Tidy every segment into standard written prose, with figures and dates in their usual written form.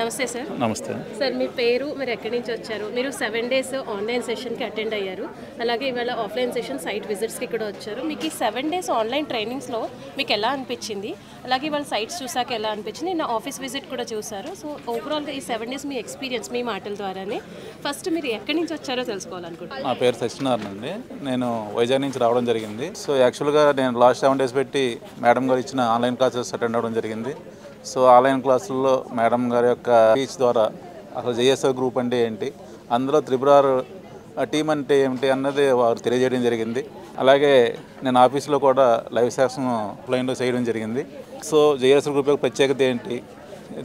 నమస్తే సార్. నమస్తే సార్ మీ పేరు, మీరు ఎక్కడి నుంచి వచ్చారు? మీరు 7 days ఆన్లైన్ సెషన్కి అటెండ్ అయ్యారు, అలాగే ఇవాళ ఆఫ్లైన్ సెషన్ సైట్ విజిట్స్కి కూడా వచ్చారు. మీకు ఈ 7 days ఆన్లైన్ ట్రైనింగ్స్లో మీకు ఎలా అనిపించింది? అలాగే ఇవాళ సైట్స్ చూసాక ఎలా అనిపించింది? నా ఆఫీస్ విజిట్ కూడా చూసారు. సో ఓవరాల్గా ఈ 7 days మీ ఎక్స్పీరియన్స్ మీ మాటల ద్వారానే. ఫస్ట్ మీరు ఎక్కడి నుంచి వచ్చారో తెలుసుకోవాలనుకుంటున్నాను. నా పేరు సత్యనారాయణ అండి. నేను వైజాగ్ నుంచి రావడం జరిగింది. సో యాక్చువల్గా నేను లాస్ట్ 7 days పెట్టి మేడం గారు ఇచ్చిన ఆన్లైన్ క్లాసెస్ అటెండ్ అవ్వడం జరిగింది. సో ఆన్లైన్ క్లాసుల్లో మేడం గారి యొక్క స్పీచ్ ద్వారా అసలు జేఎస్ఆర్ గ్రూప్ అంటే ఏంటి, అందులో త్రిపురార్ టీం అంటే ఏమిటి అన్నది వారు తెలియజేయడం జరిగింది. అలాగే నేను ఆఫీస్లో కూడా లైవ్ సెషన్ ఆఫ్లైన్లో చేయడం జరిగింది. సో జేఎస్ఆర్ గ్రూప్ యొక్క ప్రత్యేకత ఏంటి,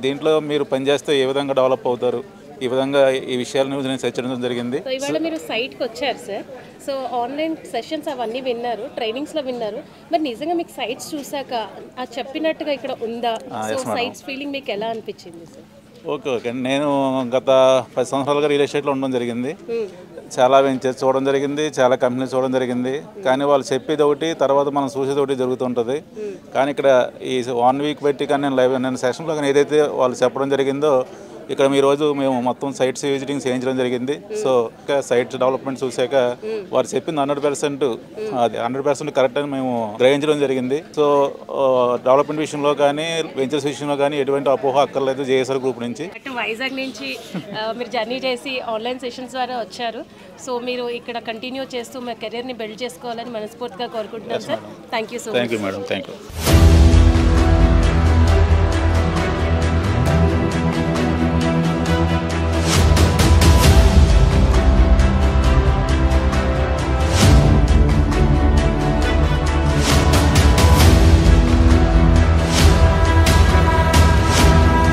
దీంట్లో మీరు పనిచేస్తే ఏ విధంగా డెవలప్ అవుతారు, ఈ విధంగా ఈ విషయాలను నేను చర్చించడం జరిగింది. సో ఇవాళ మీరు సైట్కి వచ్చారు సార్. సో ఆన్లైన్ సెషన్స్ అవన్నీ విన్నారు, ట్రైనింగ్స్లో విన్నారు. మరి నిజంగా మీకు సైట్స్ చూసాక ఆ చెప్పినట్టుగా ఇక్కడ ఉందా? సో సైట్స్ ఫీలింగ్ మీకు ఎలా అనిపించింది సార్? ఓకే నేను గత 10 సంవత్సరాలుగా రియల్ ఎస్టేట్లో ఉండడం జరిగింది. చాలా వెంచర్స్ చూడడం జరిగింది, చాలా కంపెనీస్ చూడడం జరిగింది. కానీ వాళ్ళు చెప్పేది ఒకటి, తర్వాత మనం చూసేది ఒకటి జరుగుతుంటుంది. కానీ ఇక్కడ ఈ 1 week పెట్టి కానీ నేను సెషన్లో కానీ ఏదైతే వాళ్ళు చెప్పడం జరిగిందో, ఇక్కడ ఈరోజు మేము మొత్తం సైట్స్ విజిటింగ్ చేయించడం జరిగింది. సో సైట్స్ డెవలప్మెంట్ చూసాక వారు చెప్పింది 100% అది 100% కరెక్ట్ అని మేము గ్రహించడం జరిగింది. సో డెవలప్మెంట్ విషయంలో కానీ వెంచర్స్ విషయంలో కానీ ఎటువంటి అపోహ అక్కర్లేదు జేఎస్ఆర్ గ్రూప్ నుంచి. వైజాగ్ నుంచి మీరు జర్నీ చేసి ఆన్లైన్ సెషన్స్ ద్వారా వచ్చారు. సో మీరు ఇక్కడ కంటిన్యూ చేస్తూ మీ కెరీర్ని బిల్డ్ చేసుకోవాలని మనస్ఫూర్తిగా కోరుకుంటున్నాను sir. Thank you so much. Thank you madam. Thank you.